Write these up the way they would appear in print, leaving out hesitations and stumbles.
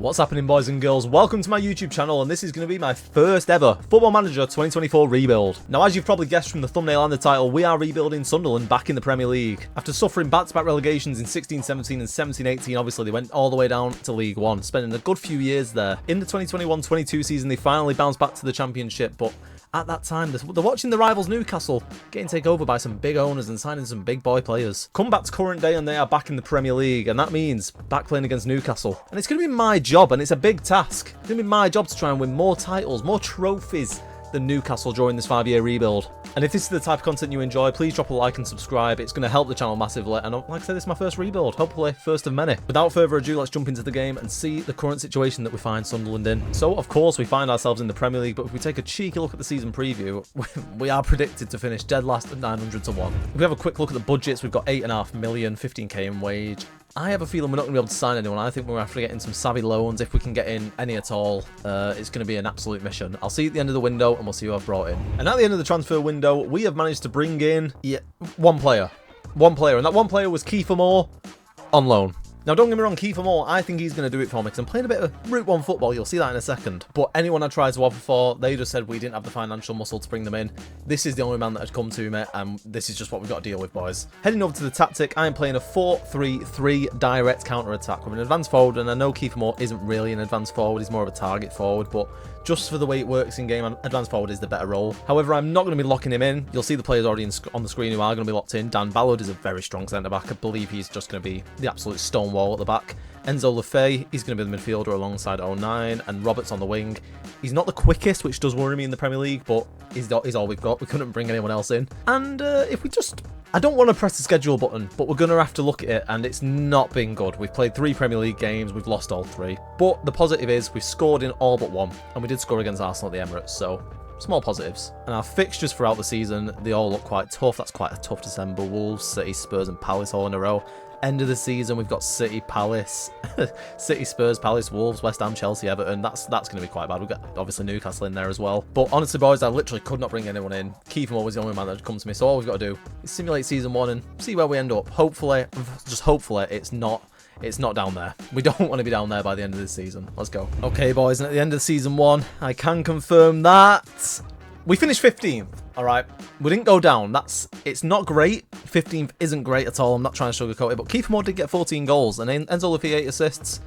What's happening, boys and girls? Welcome to my YouTube channel, and this is going to be my first ever Football Manager 2024 rebuild. Now, as you've probably guessed from the thumbnail and the title, we are rebuilding Sunderland back in the Premier League. After suffering back-to-back relegations in 16-17 and 17-18, obviously they went all the way down to League One, spending a good few years there. In the 2021-22 season, they finally bounced back to the Championship, but at that time, they're watching the rivals Newcastle getting taken over by some big owners and signing some big boy players. Come back to current day and they are back in the Premier League, and that means back playing against Newcastle. And it's going to be my job, and it's a big task. It's going to be my job to try and win more titles, more trophies than Newcastle during this 5-year rebuild. And if this is the type of content you enjoy, please drop a like and subscribe. It's going to help the channel massively. And like I said, this is my first rebuild, hopefully first of many. Without further ado, let's jump into the game and see the current situation that we find Sunderland in. So, of course, we find ourselves in the Premier League, but if we take a cheeky look at the season preview, we are predicted to finish dead last at 900 to 1. If we have a quick look at the budgets, we've got 8.5 million, 15k in wage. I have a feeling we're not going to be able to sign anyone. I think we're after getting some savvy loans. If we can get in any at all, it's going to be an absolute mission. I'll see you at the end of the window, and we'll see who I've brought in. And at the end of the transfer window, we have managed to bring in one player. And that one player was Kiefer Moore on loan. Now, don't get me wrong, Kiefer Moore, I think he's going to do it for me because I'm playing a bit of Route 1 football. You'll see that in a second. But anyone I tried to offer for, they just said we didn't have the financial muscle to bring them in. This is the only man that had come to me, and this is just what we've got to deal with, boys. Heading over to the tactic, I am playing a 4-3-3 direct counter-attack with an advanced forward, and I know Kiefer Moore isn't really an advanced forward. He's more of a target forward, but just for the way it works in game, advanced forward is the better role. However, I'm not going to be locking him in. You'll see the players already on the screen who are going to be locked in. Dan Ballard is a very strong centre-back. I believe he's just going to be the absolute stone wall at the back. Enzo Lefebvre, he's going to be the midfielder alongside 09, and Roberts on the wing. He's not the quickest, which does worry me in the Premier League, but he's all we've got. We couldn't bring anyone else in. And if we just... I don't want to press the schedule button, but we're going to have to look at it, and it's not been good. We've played 3 Premier League games, we've lost all 3. But the positive is we've scored in all but 1, and we did score against Arsenal at the Emirates, so small positives. And our fixtures throughout the season, they all look quite tough. That's quite a tough December. Wolves, City, Spurs and Palace all in a row. End of the season, we've got City, Palace, City, Spurs, Palace, Wolves, West Ham, Chelsea, Everton. That's going to be quite bad. We've got obviously Newcastle in there as well. But honestly, boys, I literally could not bring anyone in. Kiefer Moore was the only man that had come to me. So all we've got to do is simulate season 1 and see where we end up. Hopefully, just hopefully, it's not down there. We don't want to be down there by the end of this season. Let's go. Okay, boys, and at the end of season 1, I can confirm that we finished 15th. All right, we didn't go down. It's not great. 15th isn't great at all. I'm not trying to sugarcoat it, but Kiefer Moore did get 14 goals and Enzo Lefebvre 8 assists.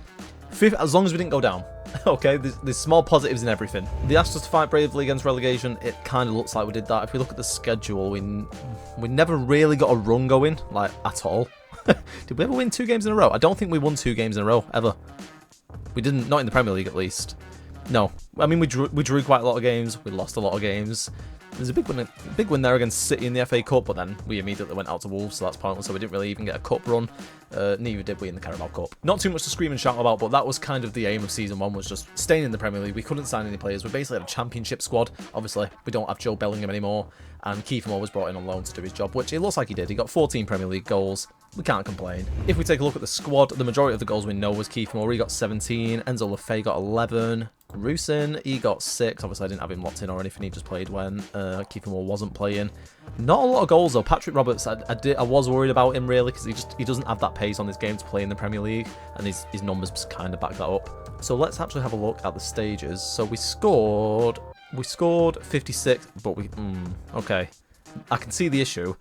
As long as we didn't go down. Okay, there's small positives in everything. They asked us to fight bravely against relegation. It kind of looks like we did that. If we look at the schedule, we never really got a run going, like, at all. Did we ever win 2 games in a row? I don't think we won 2 games in a row, ever. We didn't, not in the Premier League at least. No, I mean, we drew quite a lot of games. We lost a lot of games. There's a big win there against City in the FA Cup, but then we immediately went out to Wolves, so that's pointless. So we didn't really even get a cup run. Neither did we in the Carabao Cup. Not too much to scream and shout about, but that was kind of the aim of season 1, was just staying in the Premier League. We couldn't sign any players. We basically had a championship squad. Obviously, we don't have Joe Bellingham anymore, and Kiefer Moore was brought in on loan to do his job, which it looks like he did. He got 14 Premier League goals. We can't complain. If we take a look at the squad, the majority of the goals we know was Kiefer Moore. He got 17. Enzo Lefebvre got 11. Rusin, he got 6. Obviously, I didn't have him locked in or anything. He just played when Kiefer Moore wasn't playing. Not a lot of goals, though. Patrick Roberts, I was worried about him, really, because he doesn't have that pace on this game to play in the Premier League, and his numbers kind of back that up. So let's actually have a look at the stages. So we scored 56, but okay. I can see the issue.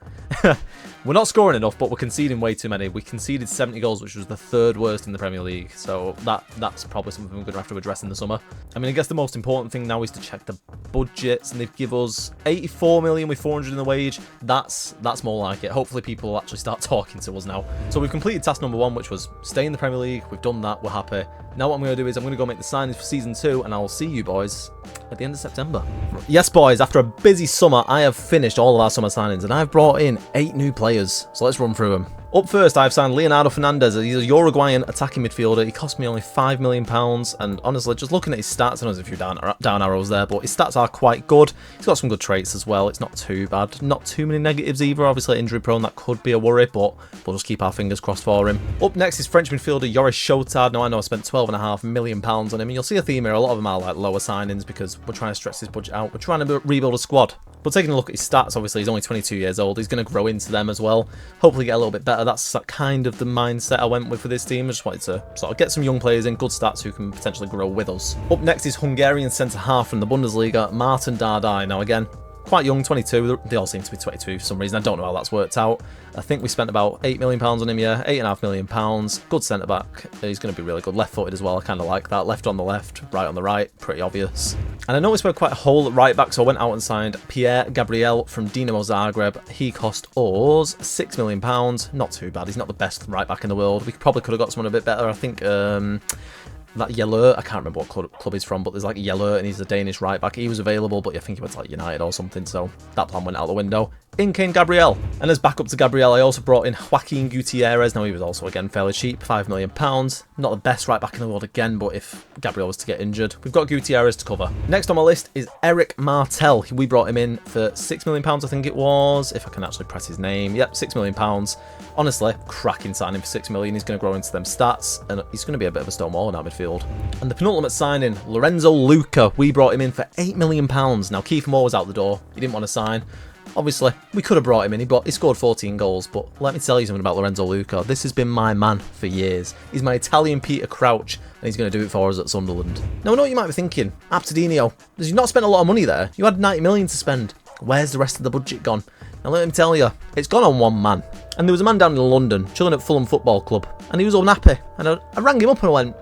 We're not scoring enough, but we're conceding way too many. We conceded 70 goals, which was the 3rd worst in the Premier League. So that's probably something we're going to have to address in the summer. I mean, I guess the most important thing now is to check the budgets, and they've given us 84 million with 400 in the wage. That's more like it. Hopefully people will actually start talking to us now. So we've completed task number 1, which was stay in the Premier League. We've done that. We're happy. Now what I'm going to do is I'm going to go make the signings for season 2, and I will see you boys at the end of September. Yes, boys, after a busy summer, I have finished all of our summer signings, and I've brought in 8 new players. So let's run through them. Up first, I've signed Leonardo Fernandez. He's a Uruguayan attacking midfielder. He cost me only £5 million, and honestly, just looking at his stats, I know there's a few down arrows there, but his stats are quite good. He's got some good traits as well. It's not too bad. Not too many negatives either. Obviously, injury prone, that could be a worry, but we'll just keep our fingers crossed for him. Up next is French midfielder Yoris Chotard. Now, I know I spent £12.5 million on him, and you'll see a theme here. A lot of them are like lower signings because we're trying to stretch this budget out. We're trying to rebuild a squad. But taking a look at his stats, obviously he's only 22 years old. He's going to grow into them as well. Hopefully get a little bit better. That's kind of the mindset I went with for this team. I just wanted to sort of get some young players in, good stats, who can potentially grow with us. Up next is Hungarian centre-half from the Bundesliga, Martin Dardai. Now again, quite young, 22. They all seem to be 22 for some reason. I don't know how that's worked out. I think we spent about £8 million on him, yeah. £8.5 million. Good centre-back. He's going to be really good. Left-footed as well. I kind of like that. Left on the left, right on the right. Pretty obvious. And I noticed we're quite a hole at right-back, so I went out and signed Pierre Gabriel from Dinamo Zagreb. He cost us £6 million. Not too bad. He's not the best right-back in the world. We probably could have got someone a bit better. I think... that Yellow, I can't remember what club he's from, but there's like Yellow and he's a Danish right back. He was available, but I think he went to like United or something, so that plan went out the window. In came Gabriel. And as backup to Gabriel, I also brought in Joaquin Gutierrez. Now he was also again fairly cheap, £5 million. Not the best right back in the world again, but if Gabriel was to get injured, we've got Gutierrez to cover. Next on my list is Eric Martel. We brought him in for £6 million, I think it was, if I can actually press his name. Yep, £6 million. Honestly, cracking signing for £6 million. He's going to grow into them stats, and he's going to be a bit of a stone wall in our midfield. And the penultimate signing, Lorenzo Luca. We brought him in for £8 million. Now, Kiefer Moore was out the door. He didn't want to sign. Obviously, we could have brought him in. He scored 14 goals, but let me tell you something about Lorenzo Luca. This has been my man for years. He's my Italian Peter Crouch, and he's going to do it for us at Sunderland. Now, I know what you might be thinking. Abtadinho, you've not spent a lot of money there. You had 90 million to spend. Where's the rest of the budget gone? Now, let me tell you, it's gone on one man. And there was a man down in London, chilling at Fulham Football Club, and he was unhappy. And I rang him up and I went,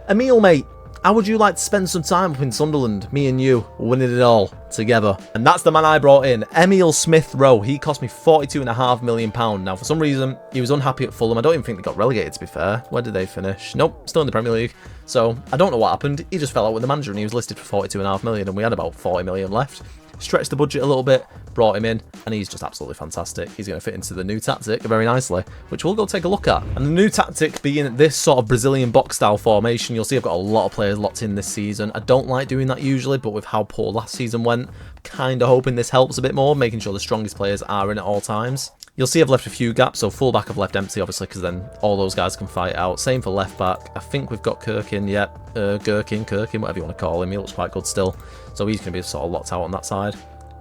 Emil, mate, how would you like to spend some time up in Sunderland, me and you, winning it all together? And that's the man I brought in, Emil Smith-Rowe. He cost me £42.5 million. Now, for some reason, he was unhappy at Fulham. I don't even think they got relegated, to be fair. Where did they finish? Nope, still in the Premier League. So, I don't know what happened. He just fell out with the manager, and he was listed for £42.5 million, and we had about £40 million left. Stretched the budget a little bit, brought him in, and he's just absolutely fantastic. He's going to fit into the new tactic very nicely, which we'll go take a look at. And the new tactic being this sort of Brazilian box-style formation. You'll see I've got a lot of players locked in this season. I don't like doing that usually, but with how poor last season went, kind of hoping this helps a bit more, making sure the strongest players are in at all times. You'll see I've left a few gaps, so full-back I've left empty, obviously, because then all those guys can fight out. Same for left-back. I think we've got Kirkin, yep. Kirkin, whatever you want to call him. He looks quite good still. So he's going to be sort of locked out on that side.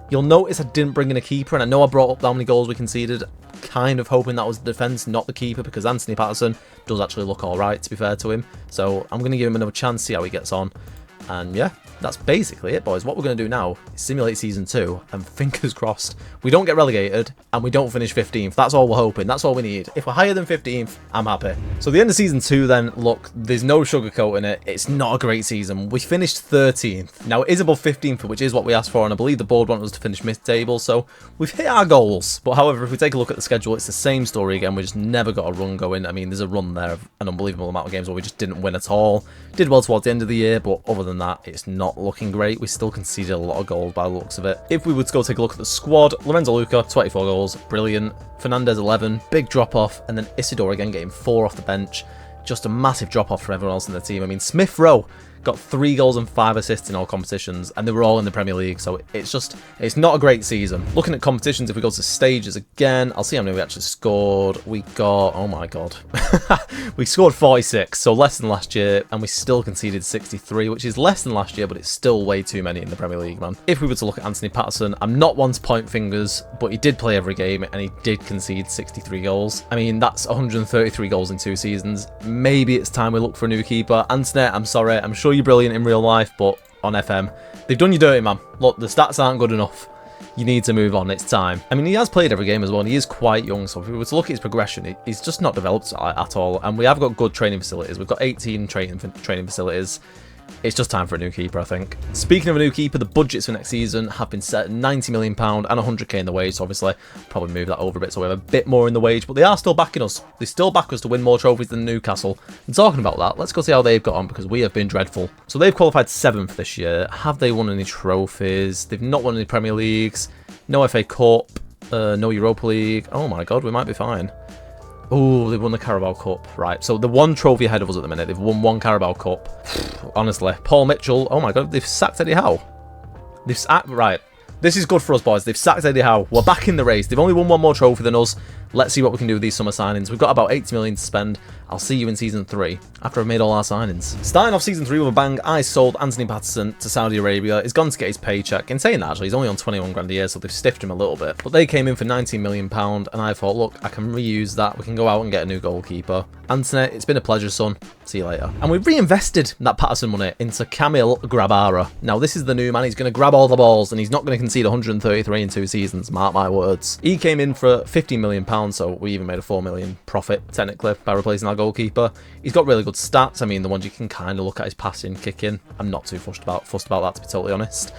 You'll notice I didn't bring in a keeper, and I know I brought up how many goals we conceded, kind of hoping that was the defence, not the keeper, because Anthony Patterson does actually look alright, to be fair to him. So I'm going to give him another chance, see how he gets on. And yeah, that's basically it, boys. What we're going to do now is simulate Season 2, and fingers crossed, we don't get relegated, and we don't finish 15th. That's all we're hoping. That's all we need. If we're higher than 15th, I'm happy. So the end of Season 2 then, look, there's no sugarcoating it. It's not a great season. We finished 13th. Now, it is above 15th, which is what we asked for, and I believe the board wanted us to finish mid-table, so we've hit our goals. But however, if we take a look at the schedule, it's the same story again. We just never got a run going. I mean, there's a run there of an unbelievable amount of games where we just didn't win at all. Did well towards the end of the year, but other than that, it's not looking great. We still conceded a lot of goals by the looks of it. If we were to go take a look at the squad, Lorenzo Luca, 24 goals, brilliant. Fernandez, 11, big drop-off, and then Isidore again getting 4 off the bench. Just a massive drop-off for everyone else in the team. I mean, Smith-Rowe got 3 goals and 5 assists in all competitions, and they were all in the Premier League, so it's not a great season. Looking at competitions, if we go to stages again, I'll see how many we actually scored. We got, oh my god, we scored 46, so less than last year, and we still conceded 63, which is less than last year, but it's still way too many in the Premier League, man. If we were to look at Anthony Patterson, I'm not one to point fingers, but he did play every game, and he did concede 63 goals. I mean, that's 133 goals in 2 seasons. Maybe it's time we look for a new keeper. Anthony, I'm sorry, I'm sure you're brilliant in real life, but on FM, they've done you dirty, man. Look, the stats aren't good enough. You need to move on. It's time. I mean, he has played every game as well, and he is quite young, so if we were to look at his progression, he's just not developed at all, and we have got good training facilities. We've got 18 training facilities. It's just time for a new keeper, I think. Speaking of a new keeper, the budgets for next season have been set at £90 million and 100k in the wage, so obviously probably move that over a bit so we have a bit more in the wage, but they are still backing us. They still back us to win more trophies than Newcastle. And talking about that, let's go see how they've got on, because we have been dreadful. So they've qualified 7th this year. Have they won any trophies? They've not won any Premier Leagues. No FA Cup. No Europa League. Oh my god, we might be fine. Oh, they won the Carabao Cup. Right, so the one trophy ahead of us at the minute. They've won 1 Carabao Cup. Honestly, Paul Mitchell. Oh my god, they've sacked Eddie Howe. Right, this is good for us, boys. They've sacked Eddie Howe. We're back in the race. They've only won 1 more trophy than us. Let's see what we can do with these summer signings. We've got about 80 million to spend. I'll see you in Season 3 after I've made all our signings. Starting off Season 3 with a bang, I sold Anthony Patterson to Saudi Arabia. He's gone to get his paycheck. In saying that, actually, he's only on 21 grand a year, so they've stiffed him a little bit. But they came in for £19 million, and I thought, look, I can reuse that. We can go out and get a new goalkeeper. Anthony, it's been a pleasure, son. See you later. And we reinvested that Patterson money into Kamil Grabara. Now, this is the new man. He's going to grab all the balls, and he's not going to concede 133 in 2 seasons. Mark my words. He came in for £15 million, so we even made a £4 million profit, technically, by replacing our goalkeeper. He's got really good stats. I mean, the ones you can kind of look at his passing, kicking. I'm not too fussed about that, to be totally honest.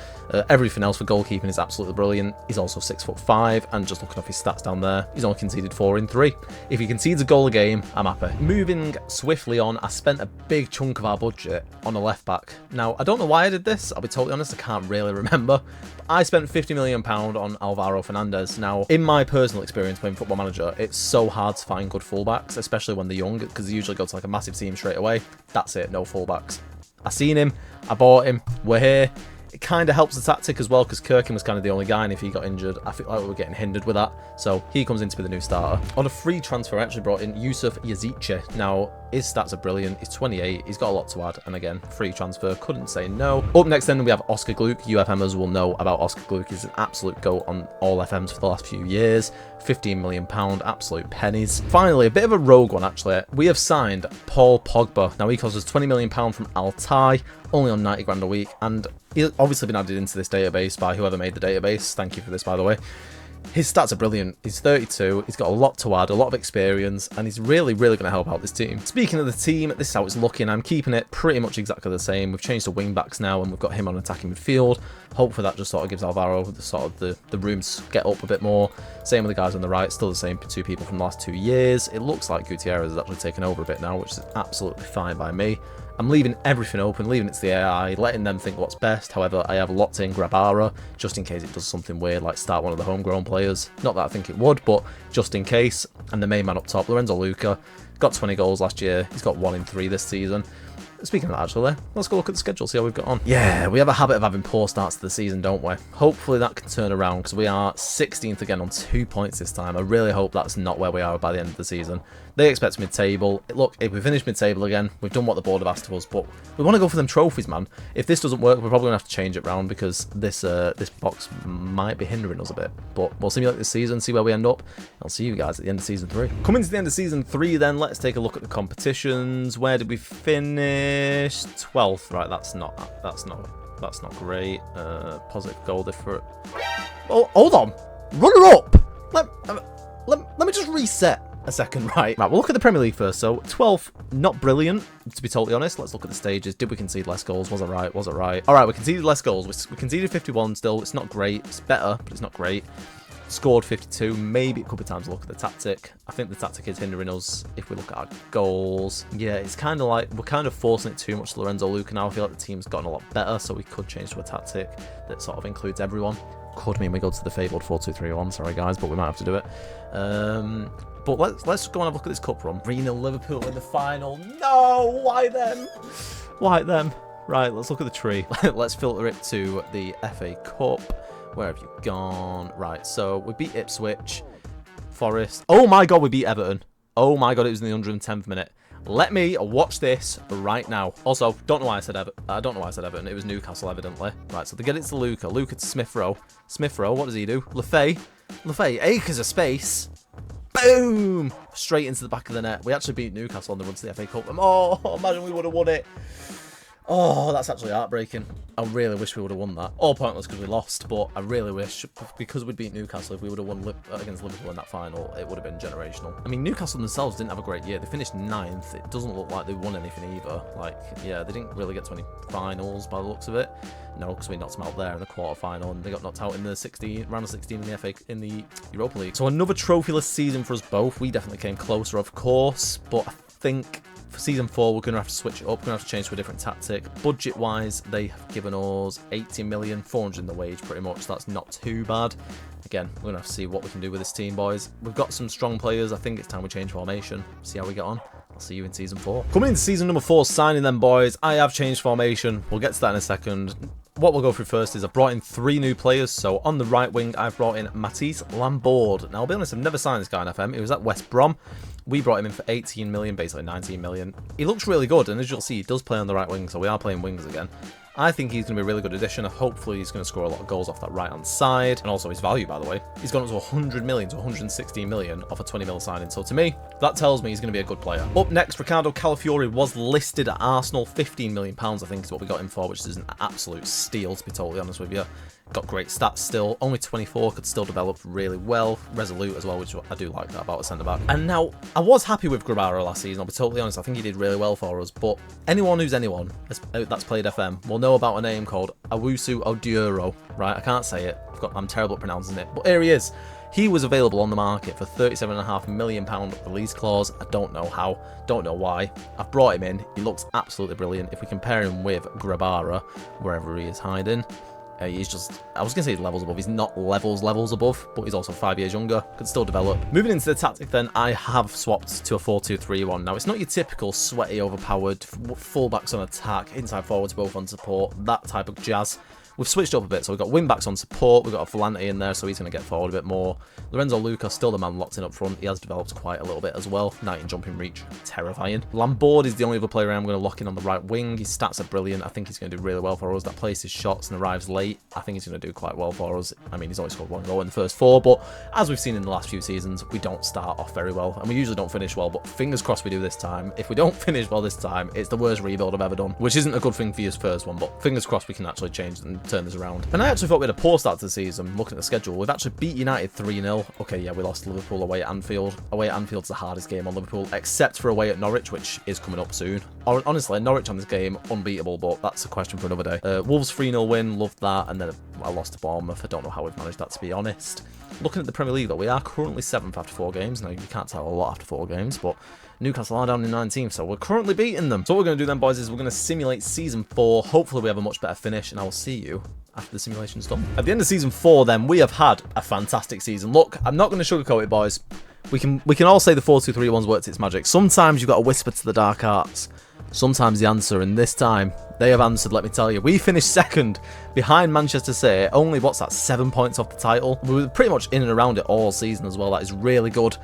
Everything else for goalkeeping is absolutely brilliant. He's also 6'5", and just looking off his stats down there, he's only conceded 4 in 3. If he concedes a goal a game, I'm happy. Moving swiftly on, I spent a big chunk of our budget on a left back. Now, I don't know why I did this. I'll be totally honest, I can't really remember. But I spent £50 million on Alvaro Fernandez. Now, in my personal experience playing Football Manager, it's so hard to find good fullbacks, especially when they're young, because they usually go to like a massive team straight away. That's it, no fullbacks. I seen him, I bought him, we're here. It kind of helps the tactic as well, because Kirkin was kind of the only guy, and if he got injured, I feel like we were getting hindered with that. So he comes in to be the new starter. On a free transfer, I actually brought in Yusuf Yazici. Now, his stats are brilliant. He's 28. He's got a lot to add. And again, free transfer. Couldn't say no. Up next then, we have Oscar Gluck. UFMers will know about Oscar Gluck. He's an absolute GOAT on all FMs for the last few years. £15 million, absolute pennies. Finally, a bit of a rogue one, actually. We have signed Paul Pogba. Now, he costs us £20 million from Altai, only on 90 grand a week. And he's obviously been added into this database by whoever made the database. Thank you for this, by the way. His stats are brilliant. He's 32, he's got a lot to add, a lot of experience, and he's really, really going to help out this team. Speaking of the team, this is how it's looking. I'm keeping it pretty much exactly the same. We've changed the wing backs now, and we've got him on attacking midfield. Hopefully that just sort of gives Alvaro the room to get up a bit more. Same with the guys on the right, still the same 2 people from the last 2 years. It looks like Gutierrez has actually taken over a bit now, which is absolutely fine by me. I'm leaving everything open, leaving it to the AI, letting them think what's best. However, I have locked in Grabara, just in case it does something weird, like start one of the homegrown players. Not that I think it would, but just in case. And the main man up top, Lorenzo Luca, got 20 goals last year. He's got 1 in 3 this season. Speaking of that, actually, let's go look at the schedule, see how we've got on. Yeah, we have a habit of having poor starts to the season, don't we? Hopefully that can turn around, because we are 16th again on 2 points this time. I really hope that's not where we are by the end of the season. They expect mid-table. Look, if we finish mid-table again, we've done what the board have asked of us, but we want to go for them trophies, man. If this doesn't work, we're probably going to have to change it round, because this box might be hindering us a bit. But we'll simulate this season, see where we end up. I'll see you guys at the end of Season 3. Coming to the end of Season 3 then, let's take a look at the competitions. Where did we finish? 12th. Right, that's not great. Positive goal difference. Oh, hold on. Runner up. Let me just reset a second. Right, we'll look at the Premier League first. So 12th, not brilliant, to be totally honest. Let's look at the stages. Did we concede less goals? Was it right? Was it right? All right, we conceded less goals. We conceded 51 still. It's not great. It's better, but it's not great. Scored 52. Maybe it could be time to look at the tactic. I think the tactic is hindering us if we look at our goals. Yeah, it's kind of like we're kind of forcing it too much to Lorenzo Luca now. I feel like the team's gotten a lot better, so we could change to a tactic that sort of includes everyone. Could mean we go to the fabled 4-2-3-1. Sorry, guys, but we might have to do it. But let's go and have a look at this cup run. 3-0 Liverpool in the final. No, why them? Why them? Right, let's look at the tree. Let's filter it to the FA Cup. Where have you gone? Right, so we beat Ipswich, Forest. Oh my God, we beat Everton. Oh my God, it was in the 110th minute. Let me watch this right now. Also, don't know why I said Everton. I don't know why I said Everton. It was Newcastle, evidently. Right, so they get it to Luca. Luca to Smith Rowe. Smith Rowe, what does he do? Lefay. Acres of space. Boom! Straight into the back of the net. We actually beat Newcastle on the run to the FA Cup. Oh, imagine we would have won it. Oh, that's actually heartbreaking. I really wish we would have won that. All pointless because we lost, but I really wish, because we'd beat Newcastle, if we would have won against Liverpool in that final, it would have been generational. I mean, Newcastle themselves didn't have a great year. They finished 9th. It doesn't look like they won anything either. Like, yeah, they didn't really get to any finals by the looks of it. No, because we knocked them out there in the quarter-final, and they got knocked out in the round of 16 in the Europa League. So another trophyless season for us both. We definitely came closer, of course, but I think for Season 4, we're going to have to switch it up. We're going to have to change to a different tactic. Budget-wise, they have given us 80 million, 400 in the wage, pretty much. So that's not too bad. Again, we're going to have to see what we can do with this team, boys. We've got some strong players. I think it's time we change formation. See how we get on. I'll see you in Season 4. Coming into Season number 4, signing them, boys. I have changed formation. We'll get to that in a second. what we'll go through first is I've brought in 3 new players. So on the right wing, I've brought in Matisse Lambord. Now, I'll be honest, I've never signed this guy in FM. He was at West Brom. We brought him in for 18 million, basically 19 million. He looks really good, and as you'll see, he does play on the right wing, so we are playing wings again. I think he's going to be a really good addition. Hopefully, he's going to score a lot of goals off that right-hand side. And also his value, by the way. He's gone up to 100 million to 116 million off a 20 mil signing. So to me, that tells me he's going to be a good player. Up next, Ricardo Calafiori was listed at Arsenal. £15 million, I think, is what we got him for, which is an absolute steal, to be totally honest with you. Got great stats still. Only 24, could still develop really well. Resolute as well, which I do like that about a centre-back. And now, I was happy with Grabara last season, I'll be totally honest. I think he did really well for us. But anyone that's played FM will know about a name called Owusu Oduro. Right, I can't say it. I'm terrible at pronouncing it. But here he is. He was available on the market for £37.5 million release clause. I don't know how, don't know why. I've brought him in. He looks absolutely brilliant. If we compare him with Grabara, wherever he is hiding, he's just, I was going to say levels above. He's not levels above, but he's also 5 years younger. Could still develop. Moving into the tactic then, I have swapped to a 4-2-3-1. Now, it's not your typical sweaty, overpowered, fullbacks on attack, inside forwards both on support, that type of jazz. We've switched up a bit, so we've got wing-backs on support, we've got a Volante in there, so he's going to get forward a bit more. Lorenzo Luca, still the man locked in up front. He has developed quite a little bit as well. 19 jumping reach, terrifying. Lambord is the only other player I'm going to lock in on the right wing. His stats are brilliant. I think he's going to do really well for us. That places shots and arrives late. I think he's going to do quite well for us. I mean, he's only scored 1 goal in the first 4, but as we've seen in the last few seasons, we don't start off very well, and we usually don't finish well, but fingers crossed we do this time. If we don't finish well this time, it's the worst rebuild I've ever done, which isn't a good thing for his first one, but fingers crossed we can actually change and turn this around. And I actually thought we had a poor start to the season, looking at the schedule. We've actually beat United 3-0. Okay, yeah, we lost Liverpool away at Anfield. Away at Anfield's the hardest game on Liverpool, except for away at Norwich, which is coming up soon. Honestly, Norwich on this game, unbeatable, but that's a question for another day. Wolves 3-0 win, loved that, and then I lost to Bournemouth. I don't know how we've managed that, to be honest. Looking at the Premier League, though, we are currently 7th after 4 games. Now, you can't tell a lot after 4 games, but Newcastle are down in 19th, so we're currently beating them. So what we're going to do then, boys, is we're going to simulate Season 4. Hopefully, we have a much better finish, and I will see you after the simulation's done. At the end of Season 4, then, we have had a fantastic season. Look, I'm not going to sugarcoat it, boys. We can all say the 4-2-3-1's worked its magic. Sometimes you've got to whisper to the dark arts. Sometimes the answer, and this time, they have answered, let me tell you. We finished 2nd behind Manchester City, only, what's that, 7 points off the title. We were pretty much in and around it all season as well. That is really good.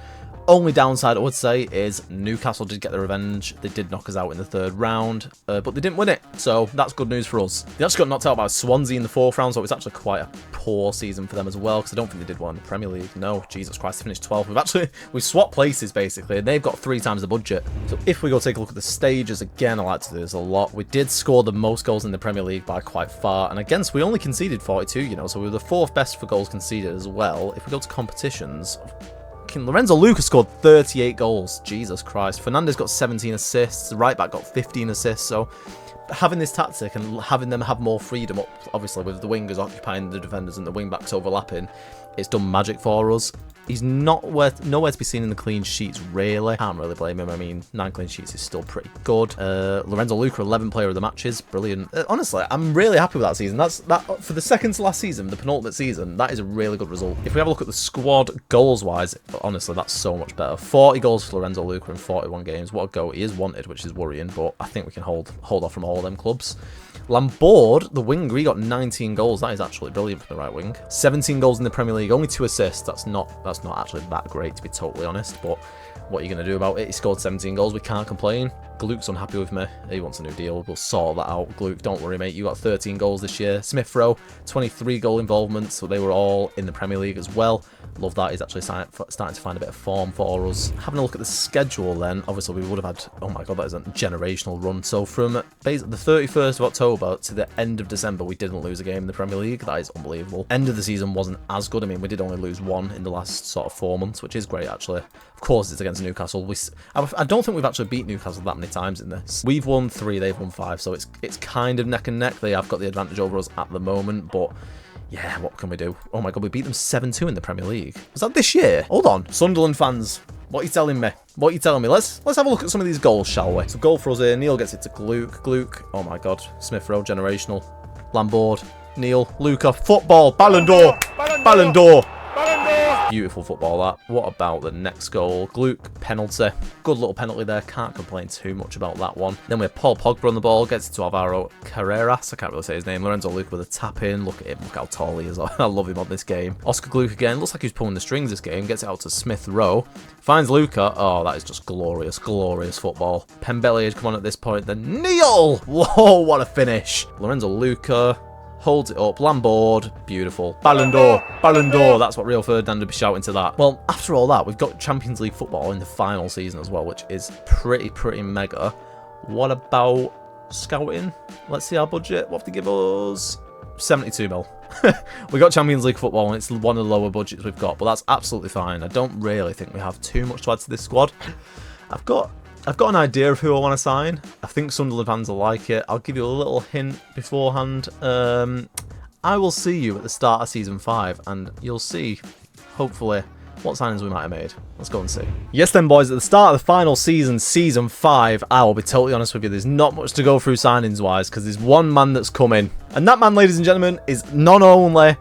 Only downside I would say is Newcastle did get the revenge. They did knock us out in the 3rd round, but they didn't win it, so that's good news for us. They actually got knocked out by Swansea in the 4th round, so it was actually quite a poor season for them as well, because I don't think they did well in the Premier League. No, Jesus Christ, they finished 12th. We've swapped places, basically, and they've got 3 times the budget. So if we go take a look at the stages, again, I like to do this a lot. We did score the most goals in the Premier League by quite far, and against, we only conceded 42, you know, so we were the 4th best for goals conceded as well. If we go to competitions, Lorenzo Luca scored 38 goals. Jesus Christ. Fernandes got 17 assists. The right back got 15 assists. So having this tactic and having them have more freedom up, obviously with the wingers occupying the defenders and the wing backs overlapping, it's done magic for us. He's nowhere to be seen in the clean sheets, really. Can't really blame him. I mean, 9 clean sheets is still pretty good. Lorenzo Luca, 11 player of the matches. Brilliant. Honestly, I'm really happy with that season. That for the second to last season, the penultimate season, that is a really good result. If we have a look at the squad goals-wise, honestly, that's so much better. 40 goals for Lorenzo Luca in 41 games. What a goal. He is wanted, which is worrying, but I think we can hold off from all of them clubs. Lambord, the winger, he got 19 goals. That is actually brilliant for the right wing. 17 goals in the Premier League, only 2 assists. That's not actually that great, to be totally honest, but what are you going to do about it? He scored 17 goals. We can't complain. Gluck's unhappy with me. He wants a new deal. We'll sort that out. Gluck, don't worry, mate. You got 13 goals this year. Smith Rowe, 23 goal involvements, so they were all in the Premier League as well. Love that. He's actually starting to find a bit of form for us. Having a look at the schedule then, obviously we would have had, oh my god, that is a generational run. So from basically the 31st of October to the end of December, we didn't lose a game in the Premier League. That is unbelievable. End of the season wasn't as good. I mean, we did only lose 1 in the last sort of 4 months, which is great, actually. Of course, it's against Newcastle. I don't think we've actually beat Newcastle that many times in this. We've won 3, they've won 5, so it's kind of neck and neck. They have got the advantage over us at the moment, but yeah, what can we do? Oh my god, we beat them 7-2 in the Premier League. Was that this year? Hold on, Sunderland fans. What are you telling me? What are you telling me? Let's have a look at some of these goals, shall we? So goal for us here. Neil gets it to Gluck. Oh my god. Smith Rowe, generational. Lambord. Neil. Luca. Football. Ballon d'Or. Ballon d'Or. Beautiful football, that. What about the next goal? Gluck, penalty. Good little penalty there. Can't complain too much about that one. Then we have Paul Pogba on the ball. Gets it to Alvaro Carreras. I can't really say his name. Lorenzo Luca with a tap in. Look at him. Look how tall he is. I love him on this game. Oscar Gluck again. Looks like he's pulling the strings this game. Gets it out to Smith Rowe. Finds Luca. Oh, that is just glorious, glorious football. Pembele has come on at this point. Then Neil. Whoa, what a finish. Lorenzo Luca. Holds it up, Lambord, beautiful. Ballon d'Or, Ballon d'Or, that's what Rio Ferdinand would be shouting to that. Well, after all that, we've got Champions League football in the final season as well, which is pretty mega. What about scouting? Let's see our budget. What have to give us? 72 mil. We got Champions League football and it's one of the lower budgets we've got, but that's absolutely fine. I don't really think we have too much to add to this squad. I've got an idea of who I want to sign. I think Sunderland fans will like it. I'll give you a little hint beforehand. I will see you at the start of Season 5, and you'll see, hopefully, what signings we might have made. Let's go and see. Yes then, boys, at the start of the final season, Season 5, I will be totally honest with you, there's not much to go through signings-wise, because there's one man that's coming. And that man, ladies and gentlemen, is none only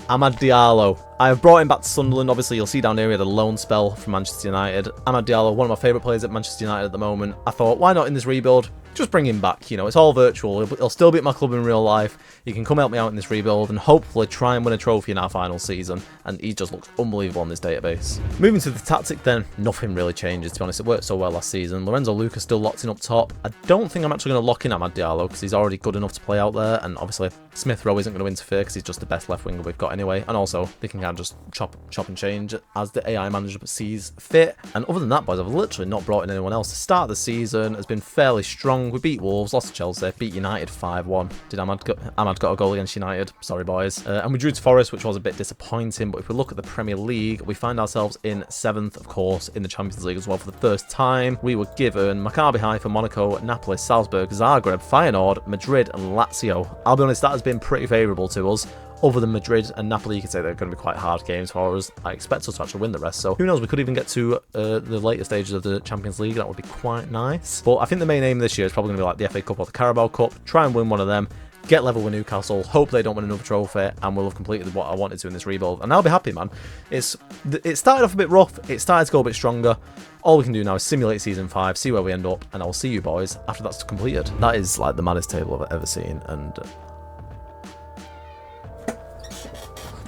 Amad Diallo. I have brought him back to Sunderland. Obviously, you'll see down here he had a loan spell from Manchester United. Amad Diallo, one of my favourite players at Manchester United at the moment. I thought, why not in this rebuild? Just bring him back. You know, it's all virtual. He'll still be at my club in real life. He can come help me out in this rebuild and hopefully try and win a trophy in our final season. And he just looks unbelievable on this database. Moving to the tactic then, nothing really changes, to be honest. It worked so well last season. Lorenzo Luca still locked in up top. I don't think I'm actually going to lock in Amad Diallo because he's already good enough to play out there. And obviously, Smith Rowe isn't going to interfere because he's just the best left winger we've got anyway. And also, they can kind of just chop and change as the AI manager sees fit. And other than that, boys, I've literally not brought in anyone else. The start of the season has been fairly strong. We beat Wolves, lost to Chelsea, beat United 5-1. Did Amad got a goal against United? Sorry, boys. And we drew to Forest, which was a bit disappointing. But if we look at the Premier League, we find ourselves in 7th, of course, in the Champions League as well for the first time. We were given Maccabi Haifa, Monaco, Napoli, Salzburg, Zagreb, Feyenoord, Madrid, and Lazio. I'll be honest, that has been pretty favourable to us. Other than Madrid and Napoli, you could say they're going to be quite hard games for us. I expect us to actually win the rest. So who knows, we could even get to the later stages of the Champions League. That would be quite nice. But I think the main aim this year is probably going to be like the FA Cup or the Carabao Cup. Try and win one of them. Get level with Newcastle. Hope they don't win another trophy. And we'll have completed what I wanted to in this rebuild. And I'll be happy, man. It started off a bit rough. It started to go a bit stronger. All we can do now is simulate Season 5, see where we end up. And I'll see you boys after that's completed. That is like the maddest table I've ever seen. And...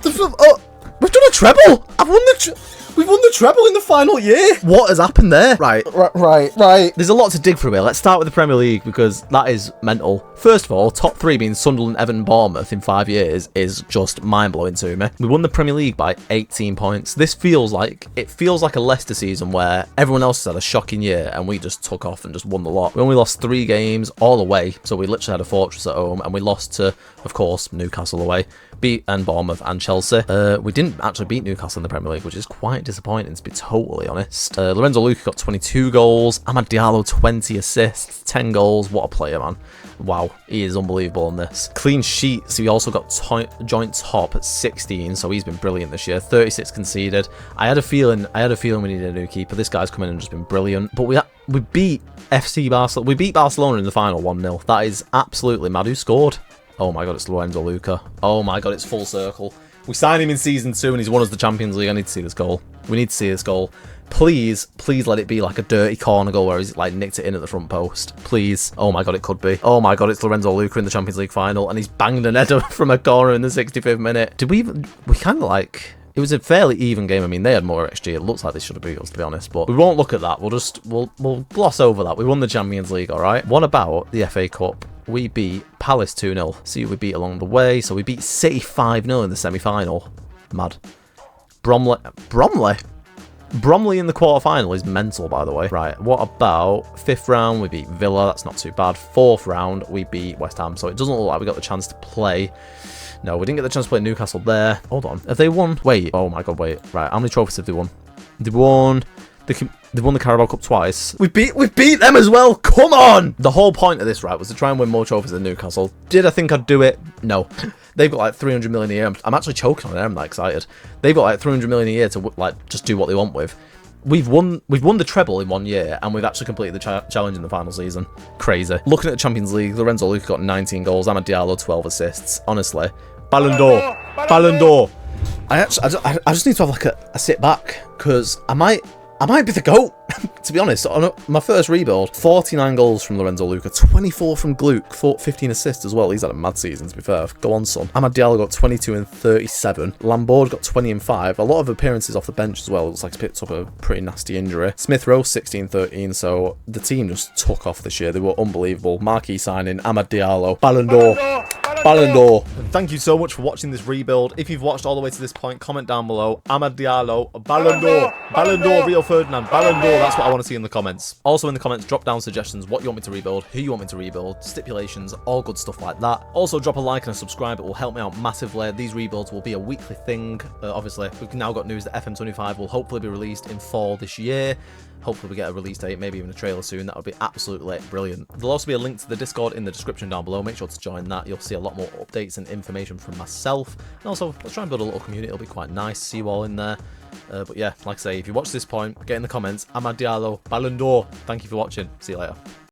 oh, we've done a treble! We've won the treble in the final year! What has happened there? Right. There's a lot to dig through here. Let's start with the Premier League because that is mental. First of all, top 3 being Sunderland, Everton, Bournemouth in 5 years is just mind-blowing to me. We won the Premier League by 18 points. This feels like a Leicester season where everyone else has had a shocking year and we just took off and just won the lot. We only lost 3 games all away, so we literally had a fortress at home and we lost to, of course, Newcastle away. And Bournemouth and Chelsea. We didn't actually beat Newcastle in the Premier League, which is quite disappointing, to be totally honest. Lorenzo Luca got 22 goals. Amad Diallo, 20 assists, 10 goals. What a player, man. Wow, he is unbelievable on this. Clean sheets, he also got joint top at 16, so he's been brilliant this year. 36 conceded. I had a feeling we needed a new keeper. This guy's come in and just been brilliant. But we beat FC Barcelona. We beat Barcelona in the final 1-0. That is absolutely mad. Who scored? Oh my god, it's Lorenzo Luca. Oh my god, it's full circle. We signed him in Season 2 and he's won us the Champions League. I need to see this goal. We need to see this goal. Please let it be like a dirty corner goal where he's like nicked it in at the front post. Please. Oh my god, it could be. Oh my god, it's Lorenzo Luca in the Champions League final and he's banged an header from a corner in the 65th minute. We kind of like... It was a fairly even game. I mean, they had more XG. It looks like they should have beat us, to be honest. But we won't look at that. We'll gloss over that. We won the Champions League, all right? What about the FA Cup? We beat Palace 2-0. See who we beat along the way. So we beat City 5-0 in the semi-final. Mad. Bromley in the quarter-final is mental, by the way. Right, what about 5th round? We beat Villa. That's not too bad. 4th round, we beat West Ham. So it doesn't look like we got the chance to play. No, we didn't get the chance to play Newcastle there. Hold on. Have they won? Wait. Oh my god, wait. Right, how many trophies have they won? They won the Carabao Cup twice. We beat them as well. Come on! The whole point of this, right, was to try and win more trophies than Newcastle. Did I think I'd do it? No. They've got like 300 million a year. I'm actually choking on it. I'm that excited. They've got like 300 million a year to like just do what they want with. We've won the treble in 1 year, and we've actually completed the challenge in the final season. Crazy. Looking at the Champions League, Lorenzo Luca got 19 goals. Amad Diallo, 12 assists. Honestly, Ballon d'Or. I just need to have like a sit back, because I might be the GOAT. To be honest, on my first rebuild, 49 goals from Lorenzo Luca, 24 from Gluck, 15 assists as well. He's had a mad season, to be fair. Go on, son. Amad Diallo got 22 and 37. Lambord got 20 and 5. A lot of appearances off the bench as well. Looks like he's picked up a pretty nasty injury. Smith Rowe, 16-13. So the team just took off this year. They were unbelievable. Marquee signing, Amad Diallo, Ballon d'Or. Ballon d'Or. Thank you so much for watching this rebuild. If you've watched all the way to this point, comment down below. Amad Diallo, Ballon d'Or. Ballon d'Or, Rio Ferdinand. Ballon d'Or. That's what I want to see in the comments. Also in the comments, drop down suggestions, what you want me to rebuild, who you want me to rebuild, stipulations, all good stuff like that. Also drop a like and a subscribe. It will help me out massively. These rebuilds will be a weekly thing. Obviously, we've now got news that FM25 will hopefully be released in fall this year. Hopefully we get a release date, maybe even a trailer soon. That would be absolutely brilliant. There'll also be a link to the Discord in the description down below. Make sure to join that. You'll see a lot more updates and information from myself. And also, let's try and build a little community. It'll be quite nice to see you all in there. But yeah, like I say, if you watch this point, get in the comments. Amad Diallo, Ballon d'Or. Thank you for watching. See you later.